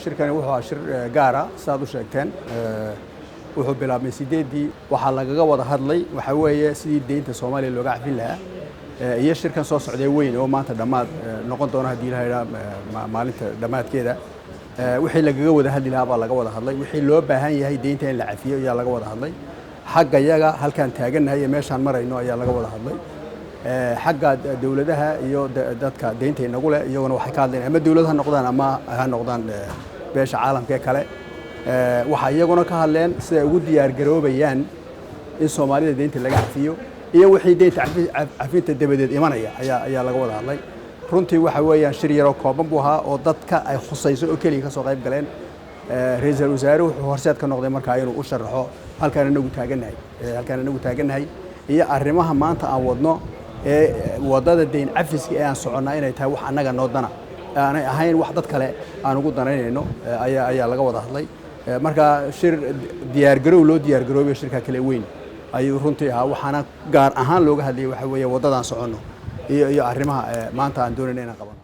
shirkani wuxuu ahaa shir gaara sidaad u sheegteen wuxuu bilaabmay 8 waxaa lagaga wada hadlay waxa weeye sidii deynta Soomaaliya looga cafin lahaa iyo shirkan soo socday weyn oo maanta dhamaad noqon doona hadii la yiraahdo maalinta dhamaadkeeda wixii lagaga wada hadli lahaa baa laga wada hadlay wixii loo baahan yahay deynta in la cafiyo ayaa laga wada hadlay xagga iyaga halkan taaganahay meeshan marayno ayaa laga wada hadlay xagga dawladaha iyo dadka deynta inagu leh iyaguna waxay ka hadlayaan ama dawladaha noqdaan ama ha noqdaan beesha caalamka kale waxa iyaguna ka hadleen sida ugu diyaar garoobayaan in Soomaalida deynta laga cafiyo iyo wixii deynta cafinta dabadeed imanaya ayaa laga wada hadlay runtii waxa weeyaan shir yar oo kooban buu ahaa oo dadka ay khusayso oo kaliya ka soo qayb galeen ra'iisul wasaaruhu wuxuu horseed ka noqday markaa inuu u sharaxo halkaan anagu taaganahay iyo arrimaha maanta aan wadno wadada deyn cafiska ee aan soconaa inay tahay wax anaga noodana aanay ahayn wax dad kale aan ugu danaynayno ayaa laga wada hadlay marka shir diyaar garoobo shirka kale weyn ayuu runtii ahaa waxaana gaar ahaan looga hadlayay waxa weeye wadadan socono iyo arrimaha maanta aan doonayna inaan qabano